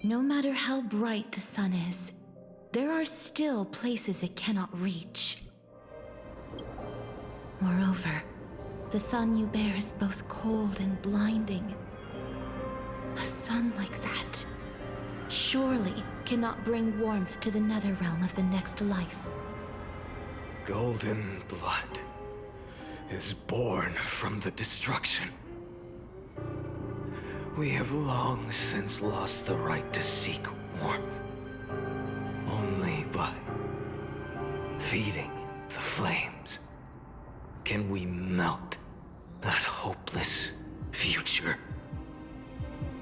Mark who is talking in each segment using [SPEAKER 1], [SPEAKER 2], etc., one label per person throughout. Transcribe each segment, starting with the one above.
[SPEAKER 1] No matter how bright the sun is, there are still places it cannot reach. Moreover, the sun you bear is both cold and blinding. A sun like that surely cannot bring warmth to the nether realm of the next life.
[SPEAKER 2] Golden blood is born from the destruction. We have long since lost the right to seek warmth. Only by feeding the flames can we melt that hopeless future.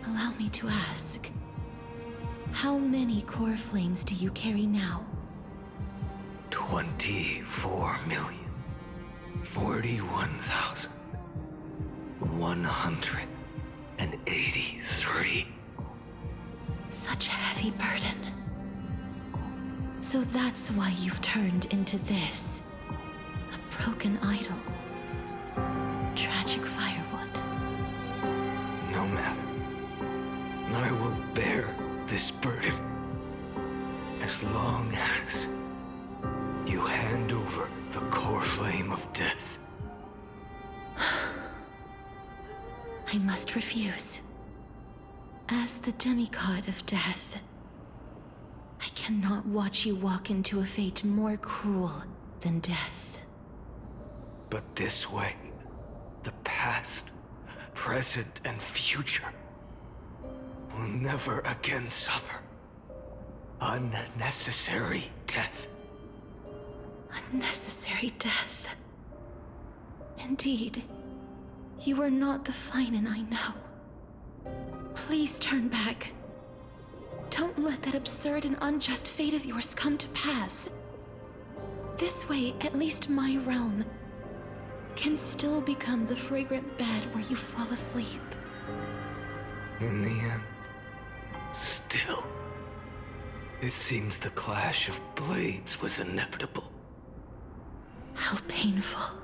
[SPEAKER 1] Allow me to ask, how many core flames do you carry now?
[SPEAKER 2] 24,041,183.
[SPEAKER 1] Such a heavy burden. So that's why you've turned into this. A broken idol. Tragic firewood.
[SPEAKER 2] No matter. I will bear this burden as long as you hand over the core flame of death.
[SPEAKER 1] I must refuse. As the demigod of death, I cannot watch you walk into a fate more cruel than death.
[SPEAKER 2] But this way, the past, present, and future will never again suffer unnecessary death.
[SPEAKER 1] Unnecessary death. Indeed, you are not the Feinen I know. Please turn back. Don't let that absurd and unjust fate of yours come to pass. This way, at least my realm can still become the fragrant bed where you fall asleep.
[SPEAKER 2] In the end, still, it seems the clash of blades was inevitable.
[SPEAKER 1] How painful.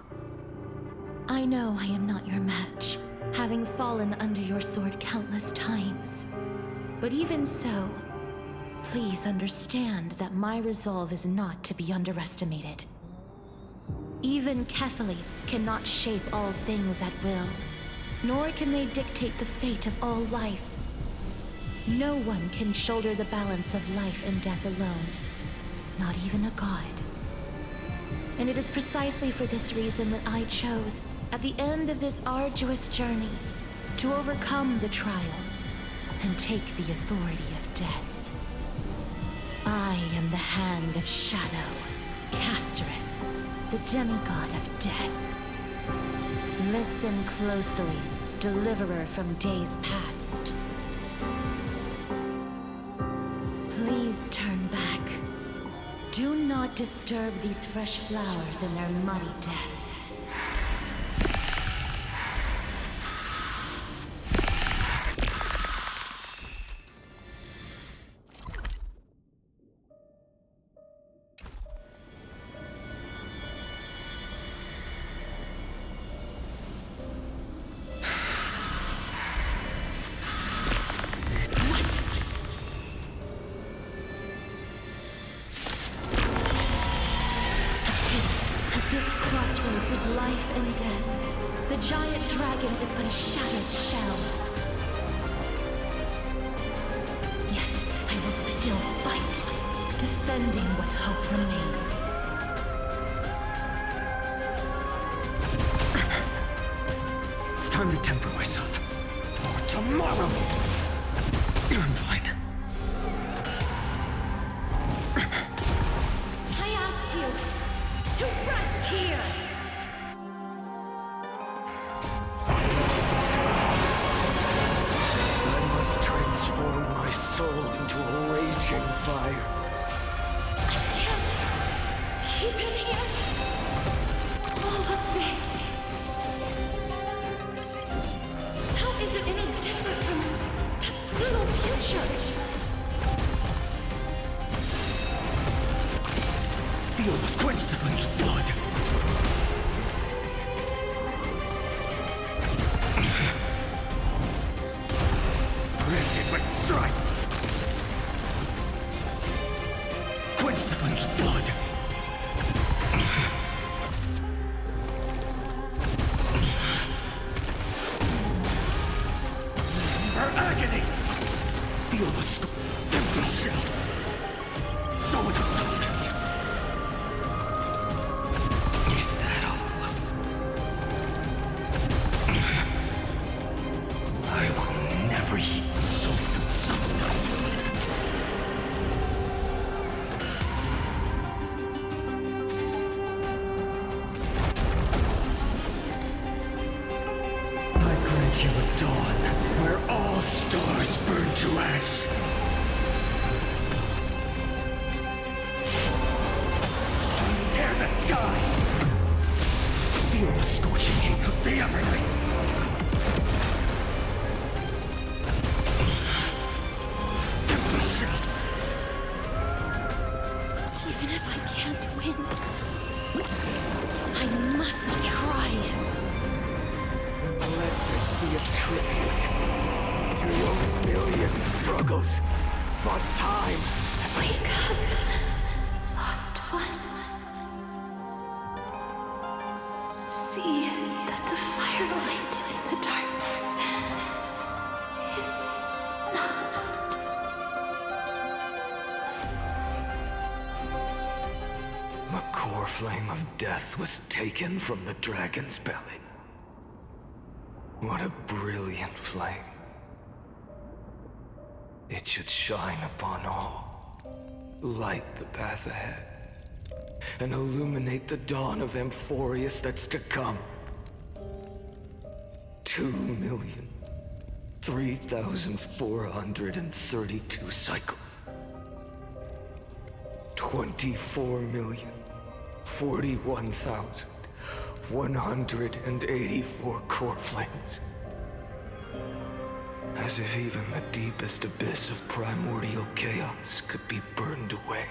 [SPEAKER 1] I know I am not your match, having fallen under your sword countless times. But even so, please understand that my resolve is not to be underestimated. Even Kethali cannot shape all things at will, nor can they dictate the fate of all life. No one can shoulder the balance of life and death alone, not even a god. And it is precisely for this reason that I chose, at the end of this arduous journey, to overcome the trial and take the authority of death. I am the Hand of Shadow, Casterus, the demigod of death. Listen closely, deliverer from days past. Please turn back. Do not disturb these fresh flowers in their muddy deaths. Crossroads of life and death, the giant dragon is but a shattered shell. Yet I will still fight, defending what hope remains.
[SPEAKER 2] It's time to temper myself for tomorrow. I'm fine.
[SPEAKER 1] I ask you to rest here!
[SPEAKER 2] I must transform my soul into a raging fire.
[SPEAKER 1] I can't keep him here. All of this. How is it any different from that brutal future?
[SPEAKER 2] Feel must quench the flames of blood. Let's strike! Quench the flames of blood! Her agony! Feel the empty shell! So without substance! Is that all? I will never eat so without substance! I grant you a dawn where all stars burn to ash. Sun tear the sky. Feel the scorching heat of the Evernight. Empty shell.
[SPEAKER 1] Even if I can't win, I must try.
[SPEAKER 2] Let this be a tribute to your million struggles for time.
[SPEAKER 1] Wake up, lost one. See that the firelight in the darkness is not.
[SPEAKER 2] The core flame of death was taken from the dragon's belly. What a brilliant flame. It should shine upon all, light the path ahead, and illuminate the dawn of Amphorius that's to come. 2,003,432 cycles. 24,041,184 core flames. As if even the deepest abyss of primordial chaos could be burned away.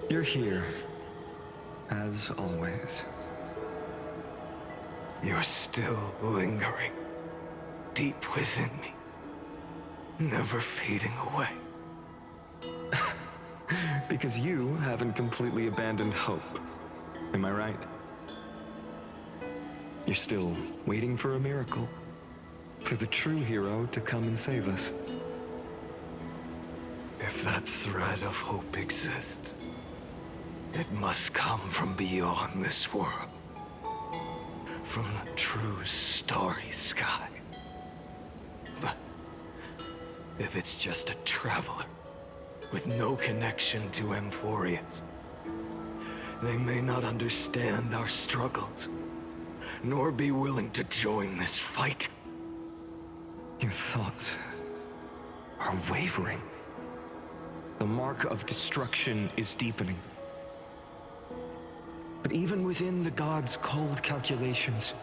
[SPEAKER 3] You're here, as always.
[SPEAKER 2] You're still lingering, deep within me, never fading away.
[SPEAKER 3] Because you haven't completely abandoned hope. Am I right? You're still waiting for a miracle. For the true hero to come and save us.
[SPEAKER 2] If that thread of hope exists, it must come from beyond this world. From the true starry sky. But if it's just a traveler with no connection to Amphorius, they may not understand our struggles, nor be willing to join this fight.
[SPEAKER 3] Your thoughts are wavering. The mark of destruction is deepening. But even within the gods' cold calculations,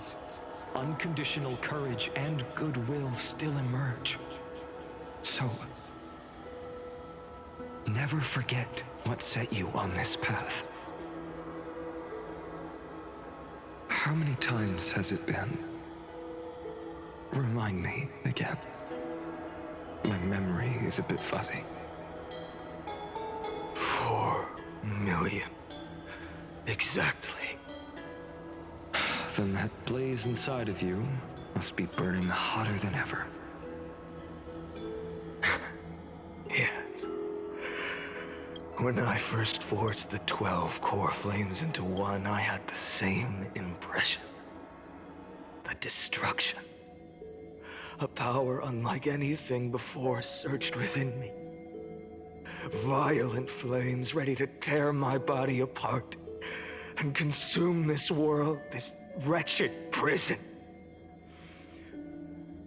[SPEAKER 3] unconditional courage and goodwill still emerge. So, never forget what set you on this path. How many times has it been? Remind me again. My memory is a bit fuzzy.
[SPEAKER 2] 4 million. Exactly.
[SPEAKER 3] Then that blaze inside of you must be burning hotter than ever.
[SPEAKER 2] Yes. When I first forged the 12 core flames into one, I had the same impression. The destruction. A power unlike anything before surged within me. Violent flames ready to tear my body apart and consume this world, this wretched prison.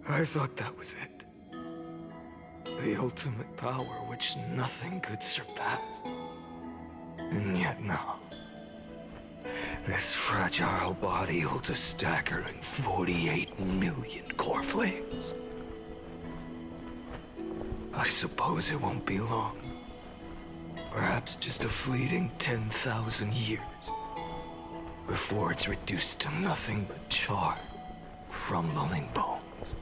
[SPEAKER 2] I thought that was it. the ultimate power which nothing could surpass. And yet now, this fragile body holds a staggering 48 million core flames. I suppose it won't be long. Perhaps just a fleeting 10,000 years before it's reduced to nothing but charred, crumbling bones.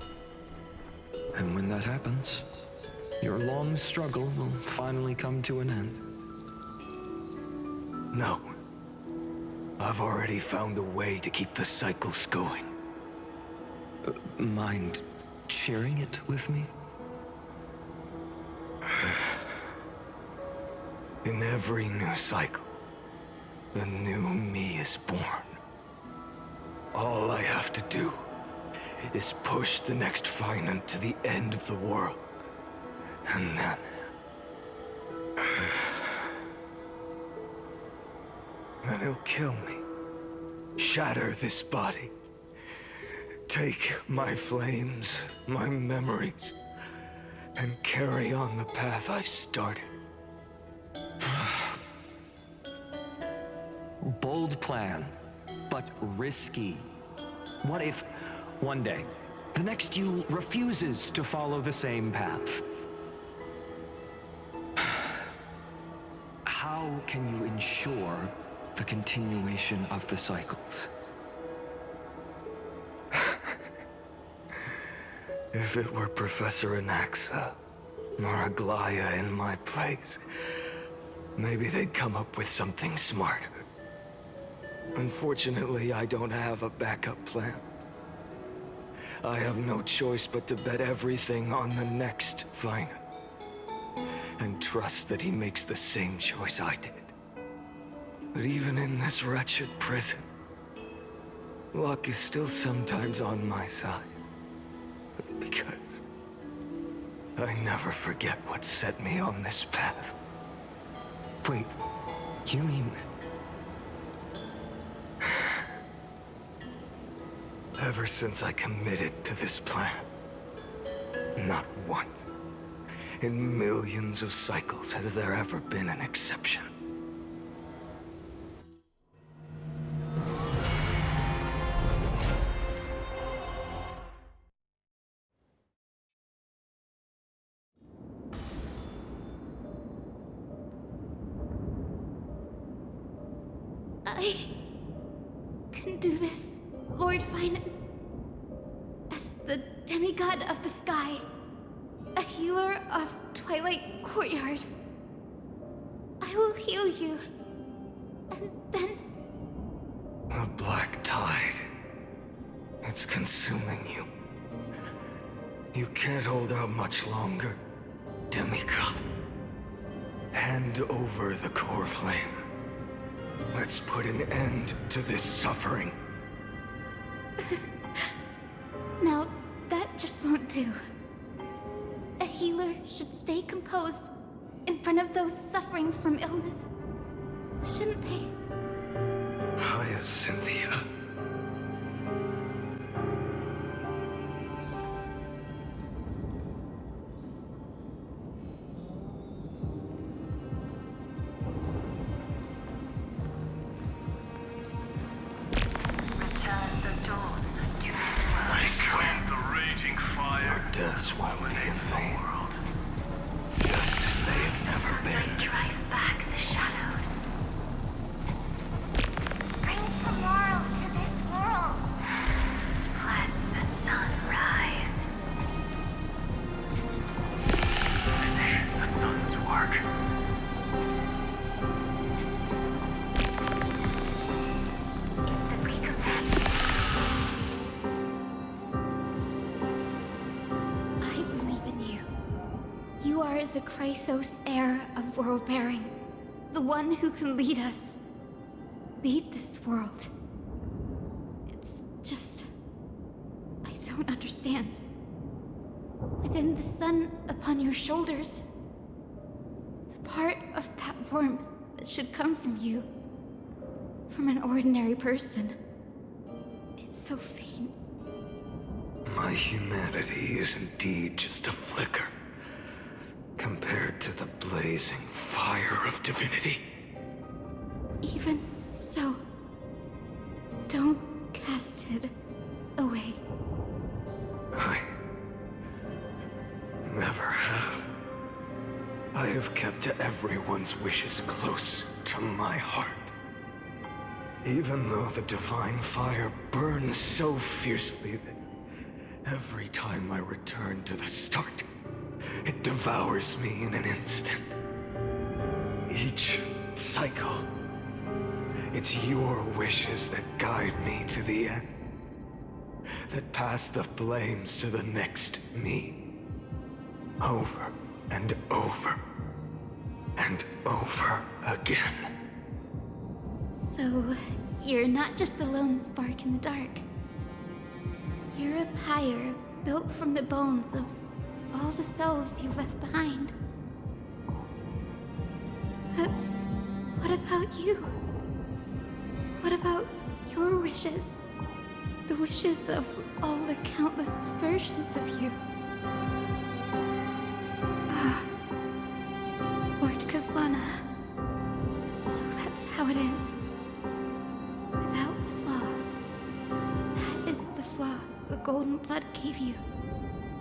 [SPEAKER 3] And when that happens, your long struggle will finally come to an end.
[SPEAKER 2] No. I've already found a way to keep the cycles going.
[SPEAKER 3] Mind sharing it with me?
[SPEAKER 2] In every new cycle, a new me is born. All I have to do is push the next finite to the end of the world. And then he'll kill me. Shatter this body. Take my flames, my memories, and carry on the path I started.
[SPEAKER 3] Bold plan, but risky. What if, one day, the next you refuses to follow the same path? How can you ensure the continuation of the cycles?
[SPEAKER 2] If it were Professor Anaxa or Aglaya in my place, maybe they'd come up with something smarter. Unfortunately, I don't have a backup plan. I have no choice but to bet everything on the next finite. And trust that he makes the same choice I did. But even in this wretched prison, luck is still sometimes on my side. Because I never forget what set me on this path.
[SPEAKER 3] Wait, you mean...
[SPEAKER 2] Ever since I committed to this plan, not once, in millions of cycles, has there ever been an exception.
[SPEAKER 1] I can do this, Lord Finan. As the demigod of the sky, a healer of Twilight Courtyard, I will heal you, and then...
[SPEAKER 2] The black tide. It's consuming you. You can't hold out much longer, demigod. Hand over the core flame. Let's put an end to this suffering.
[SPEAKER 1] Now, that just won't do. A healer should stay composed in front of those suffering from illness. Shouldn't they?
[SPEAKER 2] Cynthia. I swear, your deaths won't be in vain. Just as they have never been.
[SPEAKER 4] Drive back the shadows. Bring tomorrow to this world. Let the sun rise.
[SPEAKER 2] Finish the sun's work.
[SPEAKER 4] It's the break of day.
[SPEAKER 1] I believe in you. You are the Chrysos heir of world-bearing. The one who can lead us. Lead this world. It's just... I don't understand. Within the sun upon your shoulders, the part of that warmth that should come from you, from an ordinary person, it's so faint.
[SPEAKER 2] My humanity is indeed just a flicker. blazing fire of divinity.
[SPEAKER 5] Even so, don't cast it away.
[SPEAKER 2] I never have. I have kept everyone's wishes close to my heart. Even though the divine fire burns so fiercely that every time I return to the start, it devours me in an instant. Each cycle, it's your wishes that guide me to the end, that pass the flames to the next me. Over and over and over again.
[SPEAKER 5] So, you're not just a lone spark in the dark. You're a pyre built from the bones of all the selves you've left behind. But what about you? What about your wishes? The wishes of all the countless versions of you? Lord Kazlana. So that's how it is. Without flaw. That is the flaw the golden blood gave you.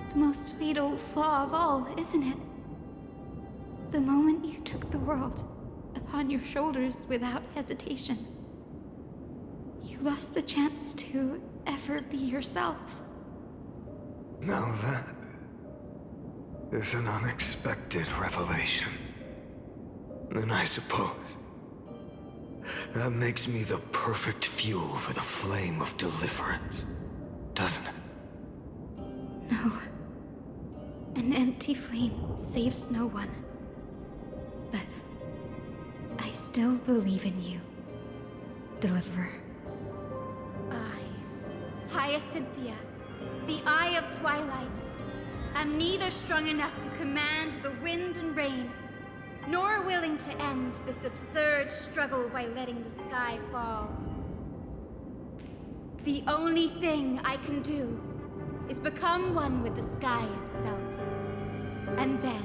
[SPEAKER 5] The most fatal flaw of all, isn't it? The moment you took the world upon your shoulders without hesitation, you lost the chance to ever be yourself.
[SPEAKER 2] Now that is an unexpected revelation. Then I suppose that makes me the perfect fuel for the flame of deliverance, doesn't it?
[SPEAKER 5] No. An empty flame saves no one. But I still believe in you, Deliverer. I, Hyacinthia, the Eye of Twilight, am neither strong enough to command the wind and rain, nor willing to end this absurd struggle by letting the sky fall. The only thing I can do is become one with the sky itself. And then,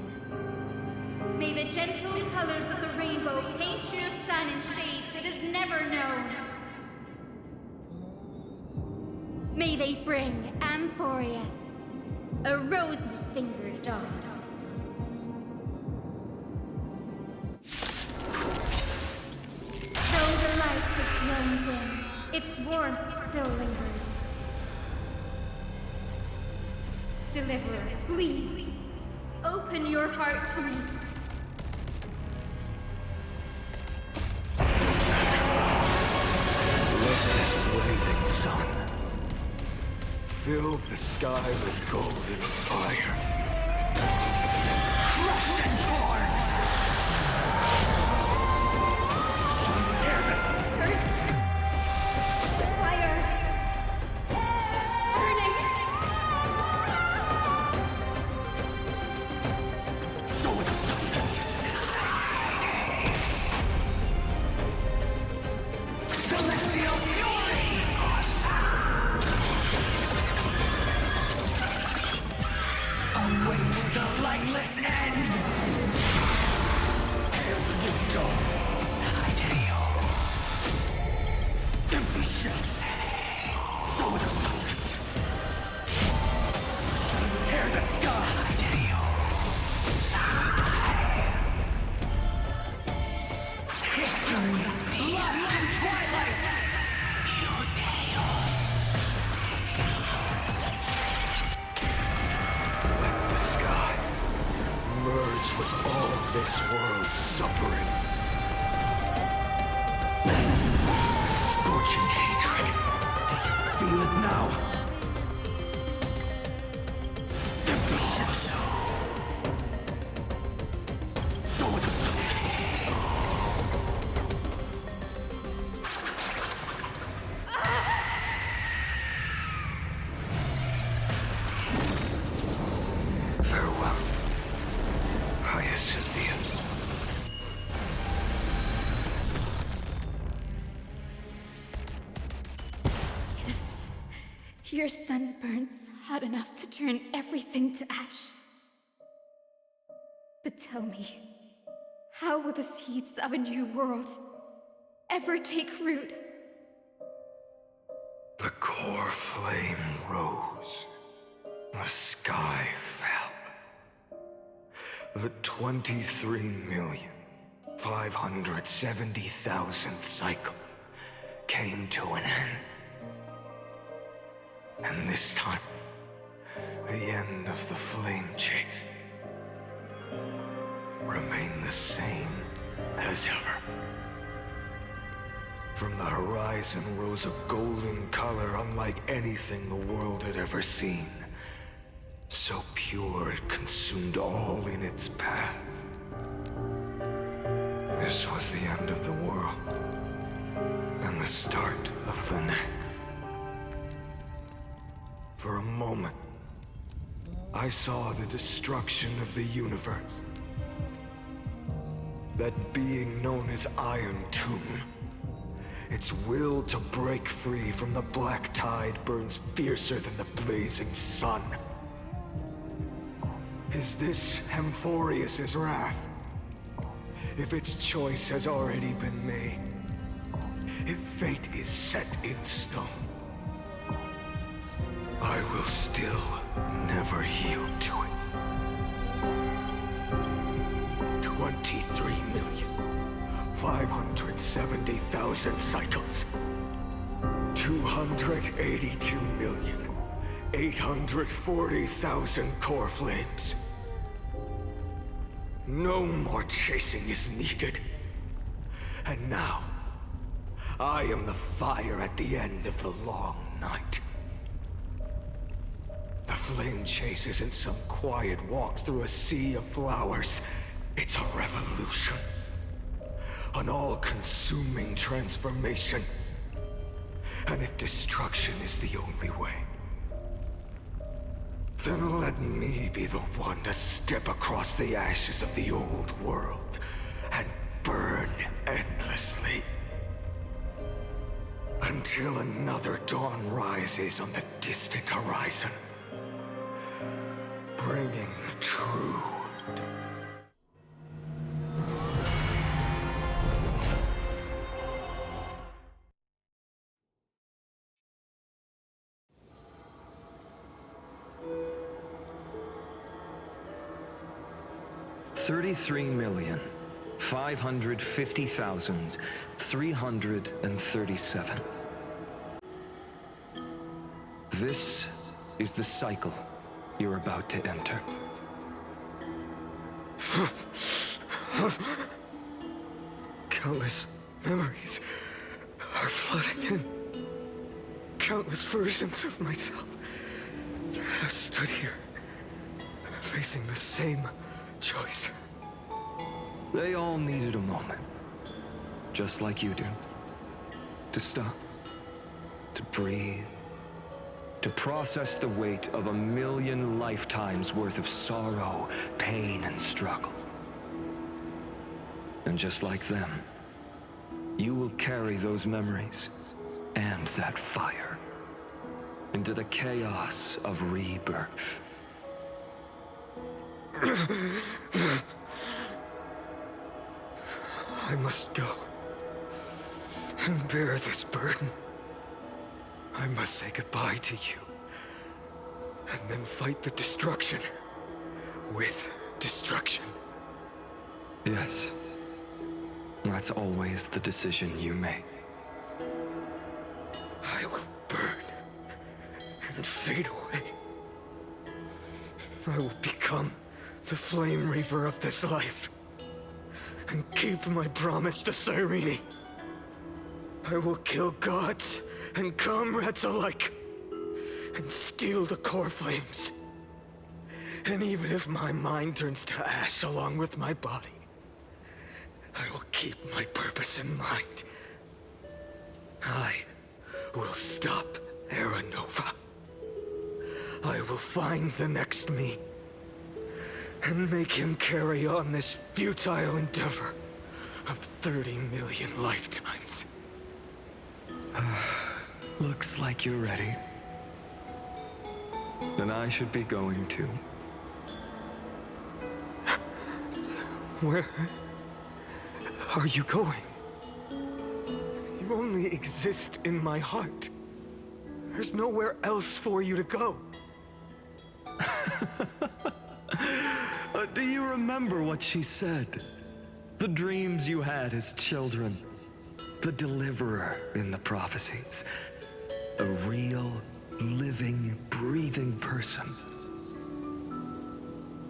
[SPEAKER 5] may the gentle colors of the rainbow paint your sun in shades it has never known. May they bring Amphorius a rosy-fingered dawn. Though the light has grown dim, its warmth still lingers. Deliverer, please, open your heart to me.
[SPEAKER 2] Let this blazing sun fill the sky with golden fire. Crushed and torn! Tear this
[SPEAKER 5] Hurts. Fire. Burning.
[SPEAKER 2] so without substance. Celestial fury! Awaits the lightless end! Every dawn. Empty shell. So without substance. Tear the sky! History! Light and twilight! Let the sky merge with all this world's suffering. A scorching hatred. Do you feel it now? Empty shell. So without substance. Farewell, Hyacinthia.
[SPEAKER 5] Yes, your sun burns hot enough to turn everything to ash. But tell me, How will the seeds of a new world ever take root?
[SPEAKER 2] The core flame rose. The sky fell. The 23,570,000th cycle came to an end. And this time, the end of the flame chase remained the same as ever. From the horizon rose a golden color unlike anything the world had ever seen. So pure it consumed all in its path. This was the end of the world, and the start of the next. For a moment, I saw the destruction of the universe. That being known as Iron Tomb, its will to break free from the black tide burns fiercer than the blazing sun. Is this Amphorius's wrath? If its choice has already been made, if fate is set in stone, I will still never yield to it. 23,570,000 cycles. 282,840,000 core flames. No more chasing is needed. And now, I am the fire at the end of the long night. The flame chase isn't some quiet walk through a sea of flowers. It's a revolution. An all-consuming transformation. And if destruction is the only way, then let me be the one to step across the ashes of the old world and burn endlessly. Until another dawn rises on the distant horizon, bringing the true.
[SPEAKER 3] 33,550,337. This is the cycle you're about to enter.
[SPEAKER 2] Countless memories are flooding in. Countless versions of myself have stood here, facing the same choice.
[SPEAKER 3] They all needed a moment, just like you do. To stop, to breathe, to process the weight of 1,000,000 lifetimes worth of sorrow, pain, and struggle. And just like them, you will carry those memories and that fire into the chaos of rebirth.
[SPEAKER 2] I must go and bear this burden. I must say goodbye to you, and then fight the destruction with destruction.
[SPEAKER 3] Yes, that's always the decision you make.
[SPEAKER 2] I will burn and fade away. I will become the flame reaver of this life and keep my promise to Cyrene. I will kill gods and comrades alike and steal the core flames. And even if my mind turns to ash along with my body, I will keep my purpose in mind. I will stop Era Nova. I will find the next me and make him carry on this futile endeavor of 30 million lifetimes.
[SPEAKER 3] Looks like you're ready. Then I should be going too.
[SPEAKER 2] Where are you going? You only exist in my heart. There's nowhere else for you to go.
[SPEAKER 3] Do you remember what she said? The dreams you had as children. The deliverer in the prophecies. A real, living, breathing person.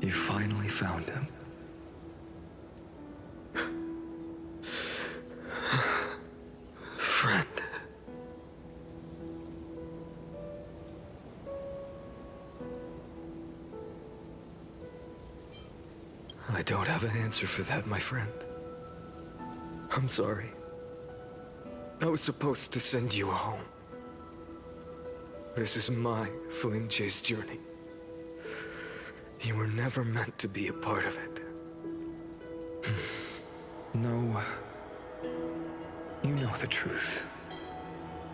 [SPEAKER 3] You finally found him.
[SPEAKER 2] Friend. I don't have an answer for that, my friend. I'm sorry. I was supposed to send you home. This is my flame chase journey. You were never meant to be a part of it.
[SPEAKER 3] No. You know the truth.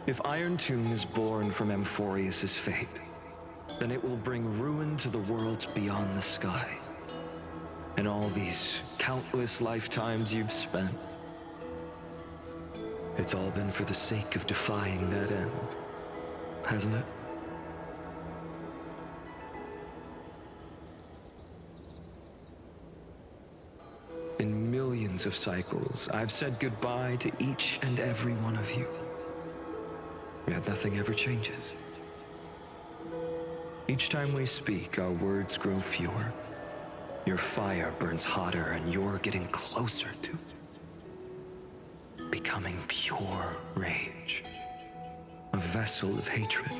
[SPEAKER 3] If Iron Tomb is born from Amphorius' fate, then it will bring ruin to the worlds beyond the sky. And all these countless lifetimes you've spent, it's all been for the sake of defying that end, hasn't it? In millions of cycles, I've said goodbye to each and every one of you. Yet nothing ever changes. Each time we speak, our words grow fewer. Your fire burns hotter, and you're getting closer to becoming pure rage. A vessel of hatred.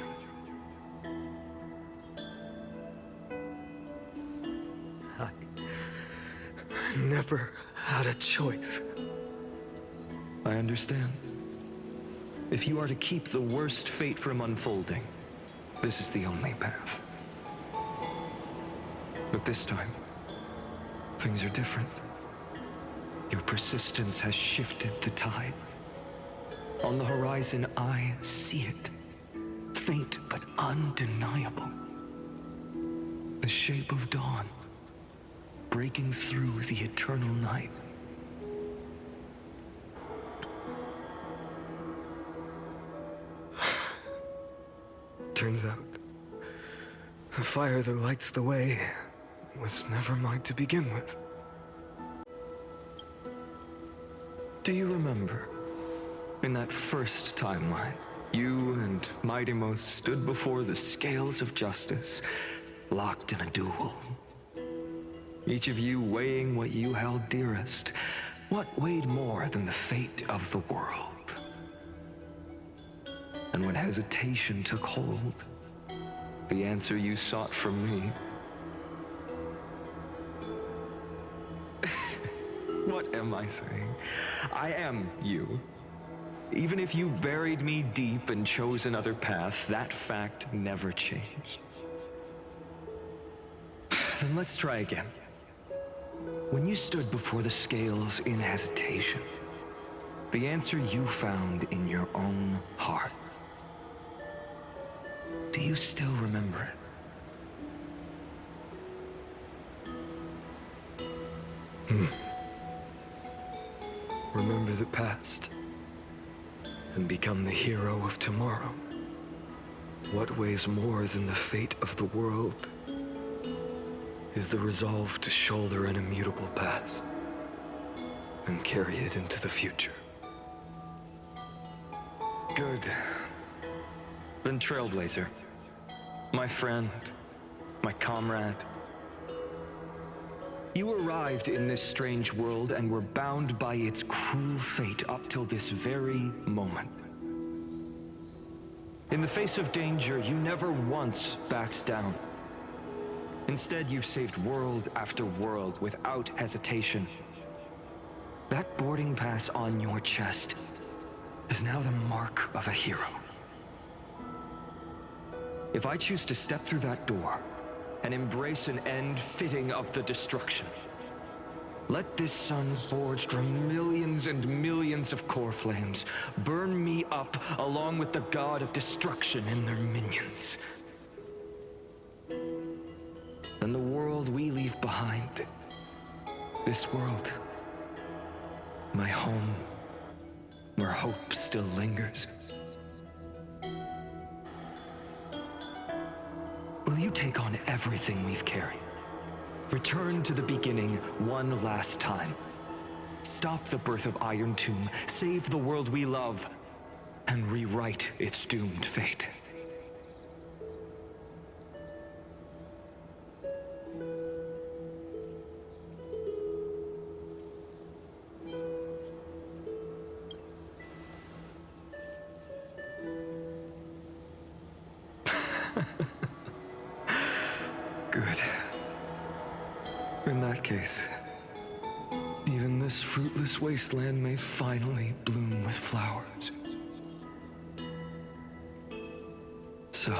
[SPEAKER 2] I never had a choice.
[SPEAKER 3] I understand. If you are to keep the worst fate from unfolding, this is the only path. But this time, things are different. Your persistence has shifted the tide. On the horizon, I see it. Faint but undeniable. The shape of dawn, breaking through the eternal night.
[SPEAKER 2] Turns out, the fire that lights the way was never mine to begin with.
[SPEAKER 3] Do you remember, in that first timeline, you and Mightymost stood before the scales of justice, locked in a duel? Each of you weighing what you held dearest. What weighed more than the fate of the world? And when hesitation took hold, the answer you sought from me. What am I saying? I am you. Even if you buried me deep and chose another path, that fact never changed. Then let's try again. When you stood before the scales in hesitation, the answer you found in your own heart. Do you still remember it?
[SPEAKER 2] Remember the past and become the hero of tomorrow. What weighs more than the fate of the world is the resolve to shoulder an immutable past and carry it into the future.
[SPEAKER 3] Good. Then Trailblazer, my friend, my comrade. You arrived in this strange world and were bound by its cruel fate up till this very moment. In the face of danger, you never once backed down. Instead, you've saved world after world without hesitation. That boarding pass on your chest is now the mark of a hero. If I choose to step through that door and embrace an end fitting of the destruction, let this sun forged from millions and millions of core flames burn me up along with the god of destruction and their minions. Then the world we leave behind, this world, My home, where hope still lingers. Will you take on everything we've carried? Return to the beginning one last time. Stop the birth of Iron Tomb, save the world we love, and rewrite its doomed fate. Good. In that case, even this fruitless wasteland may finally bloom with flowers. So...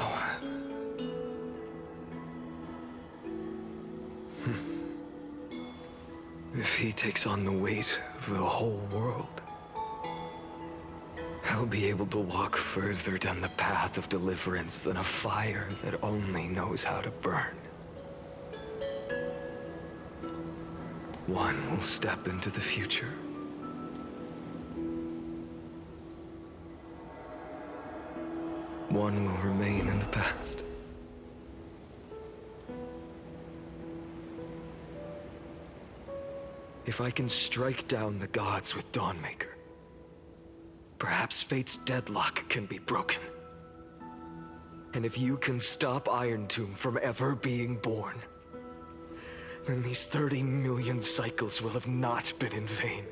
[SPEAKER 2] If he takes on the weight of the whole world, I'll be able to walk further down the path of deliverance than a fire that only knows how to burn. One will step into the future. One will remain in the past. If I can strike down the gods with Dawnmaker, perhaps fate's deadlock can be broken. And if you can stop Iron Tomb from ever being born, then these 30 million cycles will have not been in vain.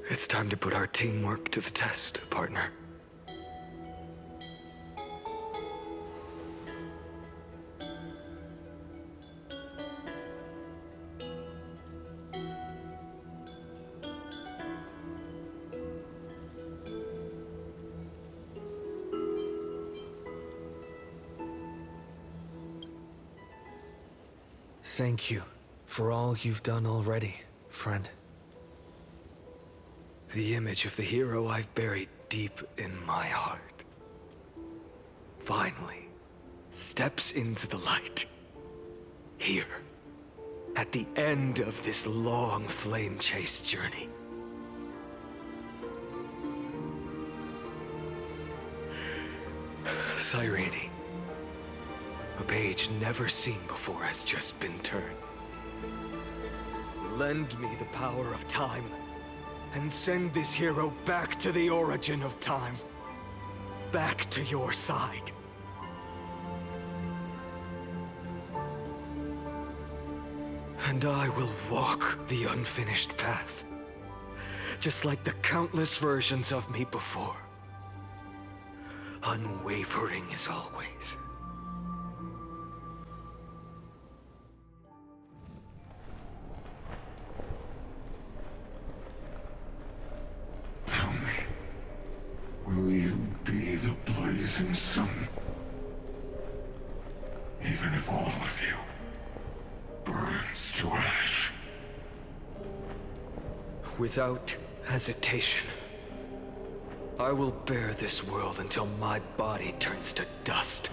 [SPEAKER 2] It's time to put our teamwork to the test, partner. Thank you for all you've done already, friend. The image of the hero I've buried deep in my heart finally steps into the light. Here, at the end of this long flame chase journey. Cyrene. A page never seen before has just been turned. Lend me the power of time, and send this hero back to the origin of time. Back to your side. And I will walk the unfinished path, just like the countless versions of me before. Unwavering as always.
[SPEAKER 6] Will you be the blazing sun? Even if all of you burns to ash.
[SPEAKER 2] Without hesitation, I will bear this world until my body turns to dust.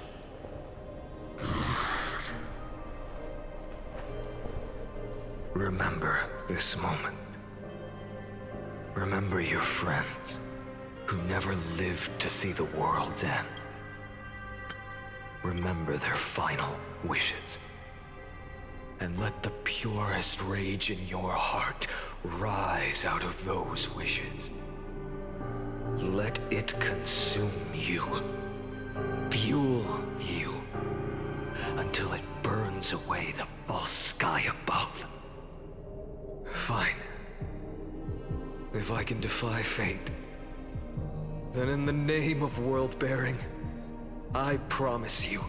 [SPEAKER 2] Remember this moment. Remember your friends who never lived to see the world's end. Remember their final wishes. And let the purest rage in your heart rise out of those wishes. Let it consume you, fuel you, until it burns away the false sky above. Fine. If I can defy fate, then in the name of world-bearing, I promise you,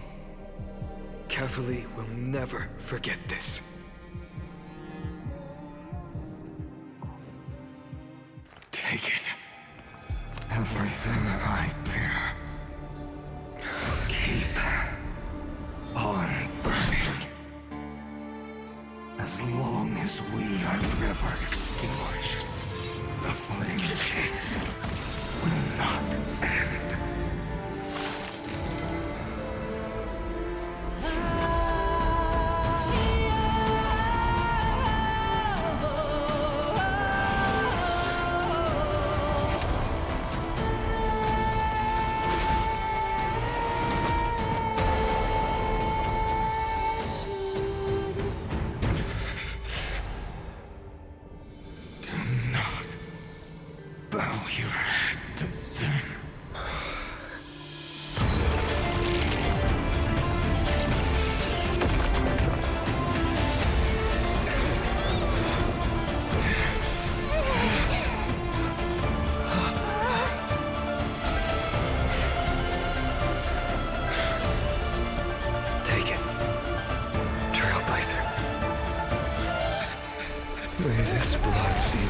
[SPEAKER 2] Carefully will never forget this.
[SPEAKER 6] Take it. Everything I bear. Keep on burning. As long as we are never extinguished, the flame chase will not end.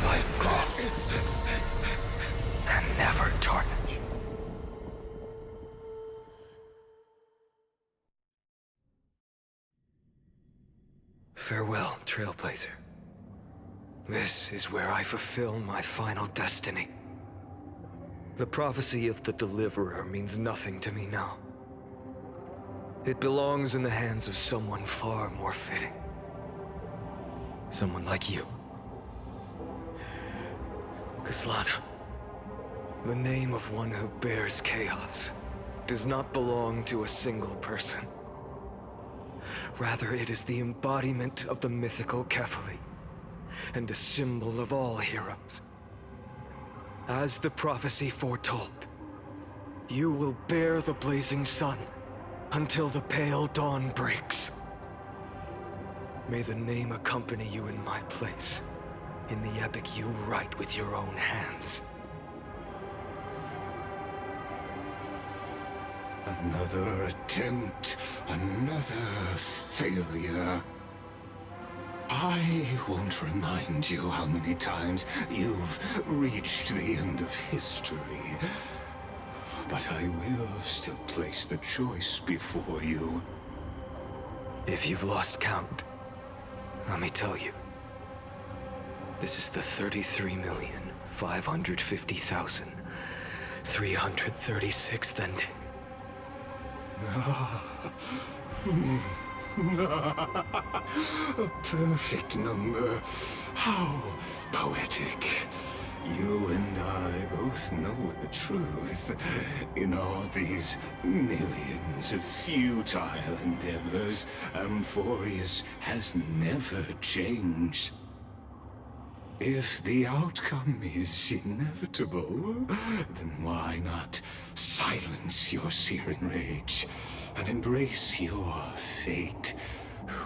[SPEAKER 2] I beg, and never tarnish. Farewell, Trailblazer. This is where I fulfill my final destiny. The prophecy of the Deliverer means nothing to me now. It belongs in the hands of someone far more fitting. Someone like you. Kaslana, the name of one who bears chaos does not belong to a single person. Rather, it is the embodiment of the mythical Kefali, and a symbol of all heroes. As the prophecy foretold, you will bear the blazing sun until the pale dawn breaks. May the name accompany you in my place, in the epic you write with your own hands.
[SPEAKER 6] Another attempt, another failure. I won't remind you how many times you've reached the end of history. But I will still place the choice before you.
[SPEAKER 2] If you've lost count, let me tell you. This is the 33,550,336th ending.
[SPEAKER 6] A perfect number. How poetic. You and I both know the truth. In all these millions of futile endeavors, Amphorius has never changed. If the outcome is inevitable, then why not silence your searing rage and embrace your fate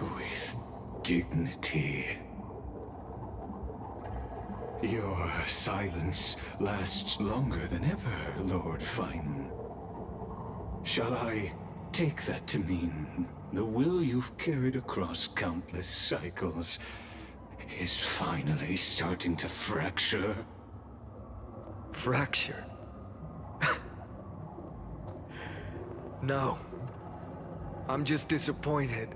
[SPEAKER 6] with dignity? Your silence lasts longer than ever, Lord Fine. Shall I take that to mean the will you've carried across countless cycles is finally starting to fracture?
[SPEAKER 2] Fracture? No. I'm just disappointed.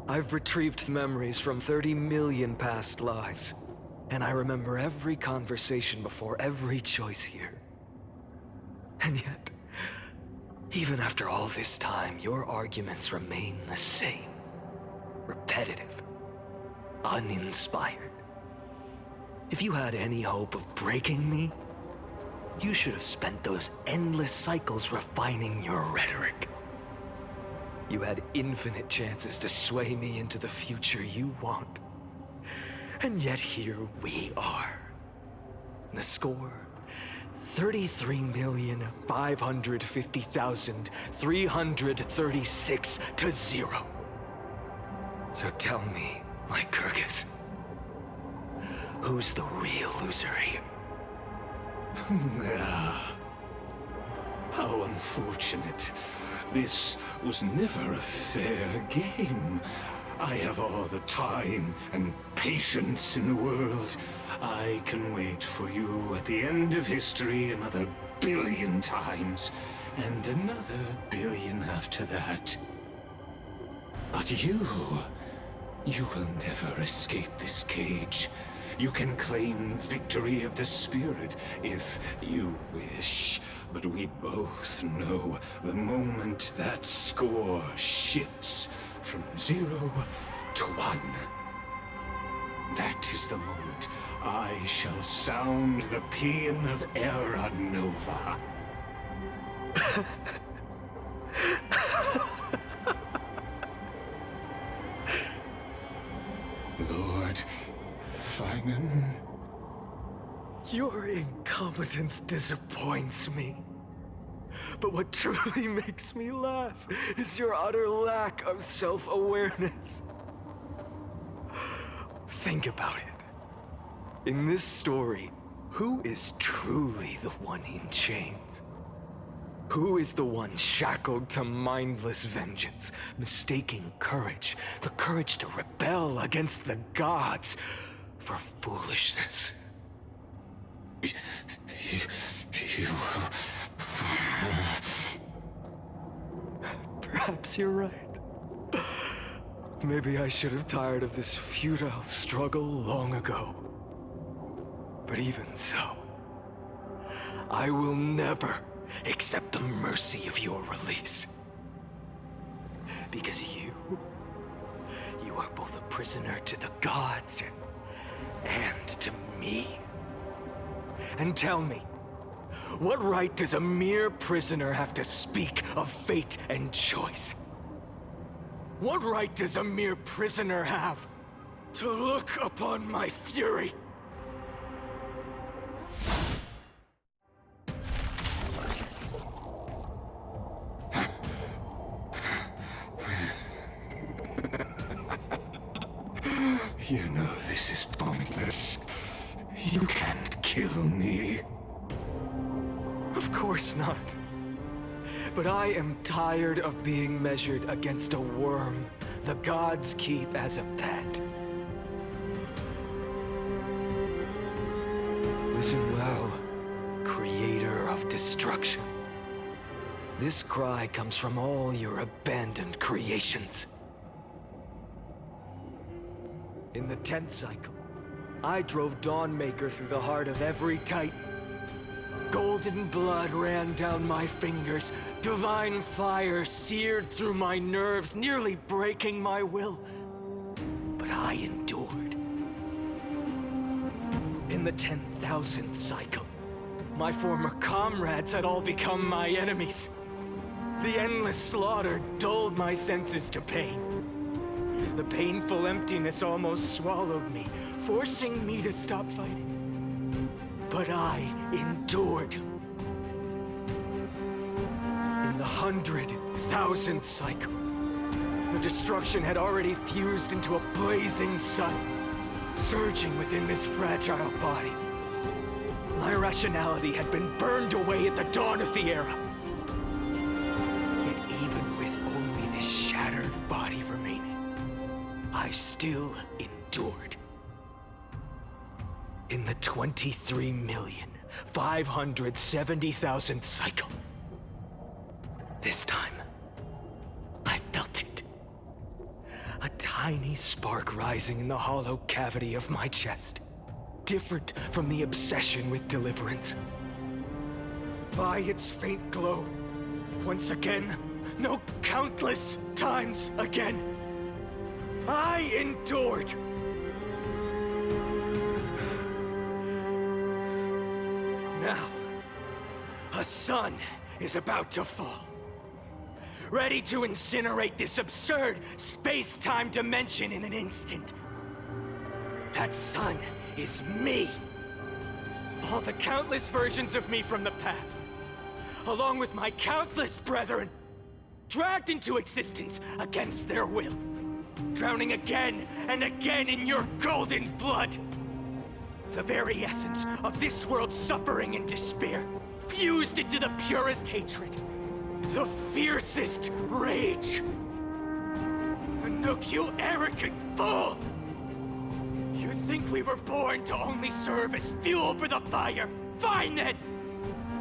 [SPEAKER 2] I've retrieved memories from 30 million past lives, and I remember every conversation before every choice here. And yet, even after all this time, your arguments remain the same. Repetitive. Uninspired. If you had any hope of breaking me, you should have spent those endless cycles refining your rhetoric. You had infinite chances to sway me into the future you want. And yet here we are. The score, 33,550,336 to 0. So tell me, Lycurgus, who's the real loser here?
[SPEAKER 6] How unfortunate. This was never a fair game. I have all the time and patience in the world. I can wait for you at the end of history another billion times, and another billion after that. But you will never escape this cage. You can claim victory of the spirit if you wish, but we both know the moment that score shifts from 0 to 1. That is the moment I shall sound the paean of Era Nova. Lord Finan.
[SPEAKER 2] Your incompetence disappoints me. But what truly makes me laugh is your utter lack of self-awareness. Think about it. In this story, who is truly the one in chains? Who is the one shackled to mindless vengeance, mistaking courage, the courage to rebel against the gods, for foolishness.
[SPEAKER 6] You...
[SPEAKER 2] Perhaps you're right. Maybe I should have tired of this futile struggle long ago. But even so, I will never accept the mercy of your release. Because you are both a prisoner to the gods and to me. And tell me, what right does a mere prisoner have to speak of fate and choice? What right does a mere prisoner have to look upon my fury?
[SPEAKER 6] You know this is pointless. You can't kill me.
[SPEAKER 2] Of course not. But I am tired of being measured against a worm the gods keep as a pet. Listen well, creator of destruction. This cry comes from all your abandoned creations. In the 10th cycle, I drove Dawnmaker through the heart of every Titan. Golden blood ran down my fingers, divine fire seared through my nerves, nearly breaking my will. But I endured. In the 10,000th cycle, my former comrades had all become my enemies. The endless slaughter dulled my senses to pain. The painful emptiness almost swallowed me, forcing me to stop fighting. But I endured. In the 100,000th cycle, the destruction had already fused into a blazing sun, surging within this fragile body. My rationality had been burned away at the dawn of the era. Yet even with only this shattered body remaining, I still endured. In the 23,570,000th cycle, this time, I felt it. A tiny spark rising in the hollow cavity of my chest, different from the obsession with deliverance. By its faint glow, once again, no, countless times again, I endured. Now, a sun is about to fall, ready to incinerate this absurd space-time dimension in an instant. That sun is me. All the countless versions of me from the past, along with my countless brethren, dragged into existence against their will, drowning again and again in your golden blood. The very essence of this world's suffering and despair, fused into the purest hatred, the fiercest rage. Anouk, you arrogant fool! You think we were born to only serve as fuel for the fire? Fine then!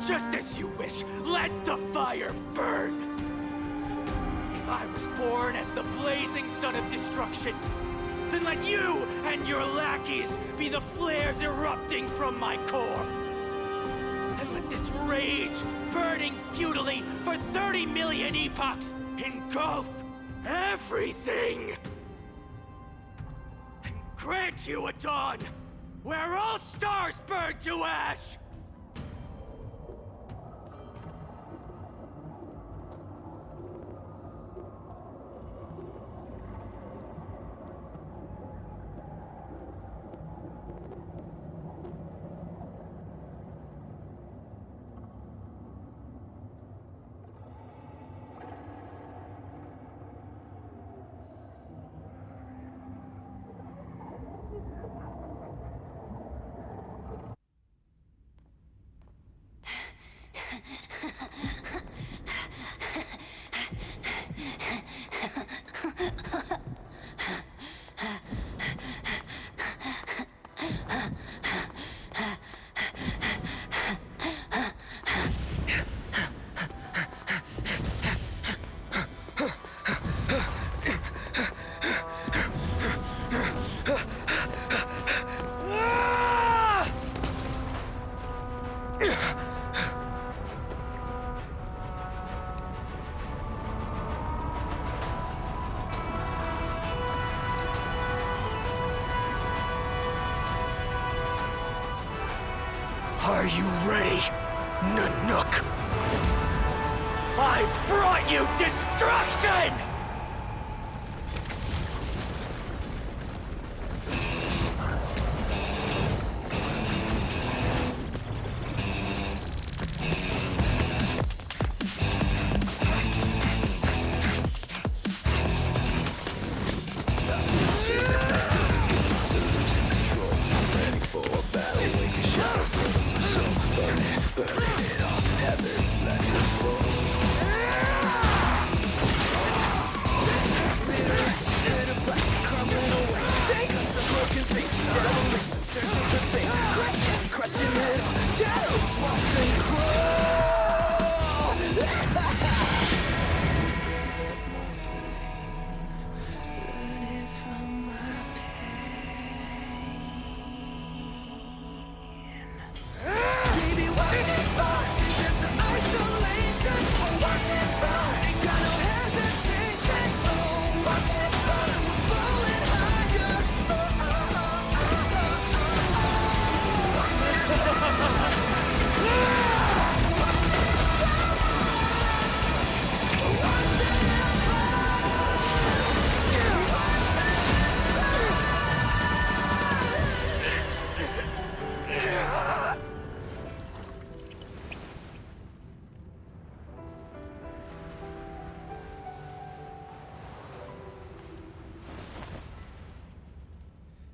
[SPEAKER 2] Just as you wish, let the fire burn! If I was born as the blazing sun of destruction, then let you and your lackeys be the flares erupting from my core. And let this rage, burning futilely for 30 million epochs, engulf everything! And grant you a dawn where all stars burn to ash! Are you ready, Nanook? I brought you destruction!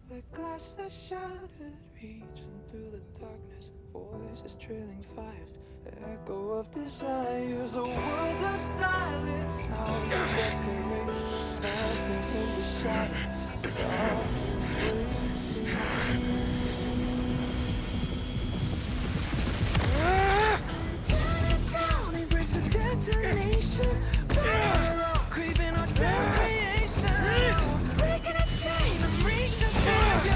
[SPEAKER 7] The glass that shattered, reaching through the darkness, voices trailing fires, echo of desires, a world of silence, sounds of desperation, phantoms in the shadows, soft tear it down, embrace the detonation, craving our damn creation, breaking a chain of reaching for you.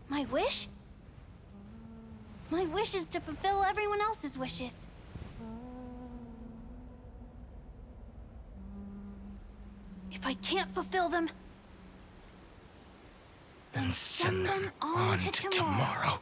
[SPEAKER 5] My wish? My wish is to fulfill everyone else's wishes. If I can't fulfill them,
[SPEAKER 2] Then send them on to tomorrow.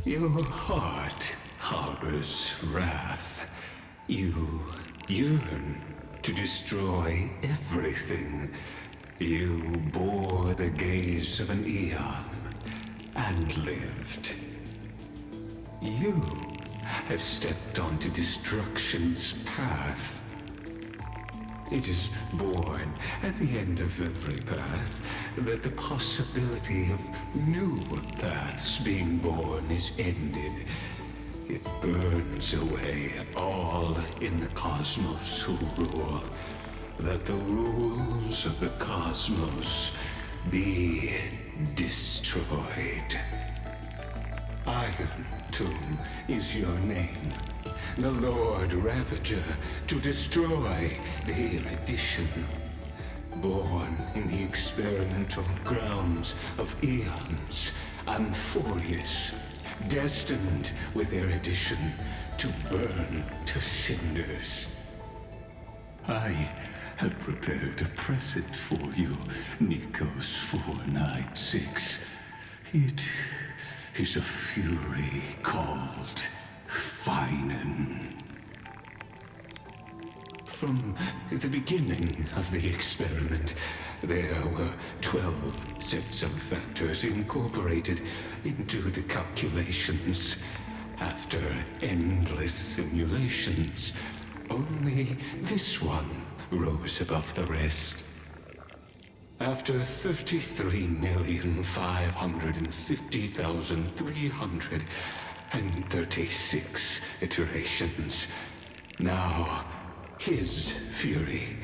[SPEAKER 6] Your heart harbors wrath. You yearn to destroy everything. You bore the gaze of an eon and lived. You have stepped onto destruction's path. It is born at the end of every path that the possibility of new paths being born is ended. It burns away all in the cosmos who rule, that the rules of the cosmos be destroyed. Iron Tomb is your name. The Lord Ravager, to destroy the erudition. Born in the experimental grounds of eons, Amphorius destined with their addition to burn to cinders. I have prepared a present for you, Nikos 496. It is a fury called Finan. From the beginning of the experiment, there were 12 sets of factors incorporated into the calculations. After endless simulations, only this one rose above the rest. After 33,550,336 iterations, now his fury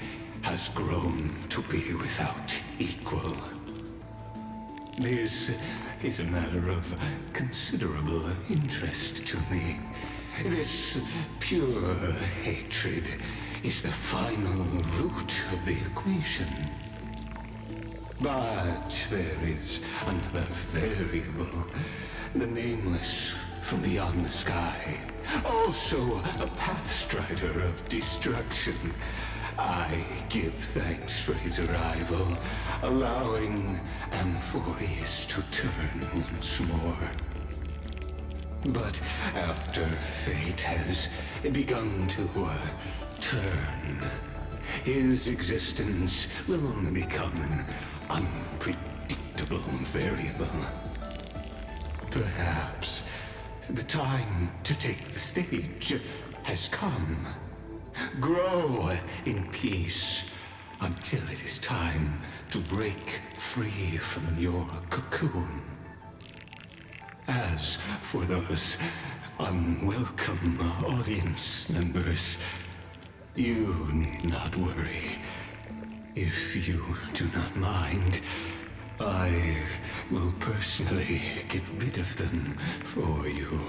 [SPEAKER 6] has grown to be without equal. This is a matter of considerable interest to me. This pure hatred is the final root of the equation. But there is another variable, the nameless from beyond the sky, also a pathstrider of destruction. I give thanks for his arrival, allowing Amphorius to turn once more. But after fate has begun to turn, his existence will only become an unpredictable variable. Perhaps the time to take the stage has come. Grow in peace until it is time to break free from your cocoon. As for those unwelcome audience members, you need not worry. If you do not mind, I will personally get rid of them for you.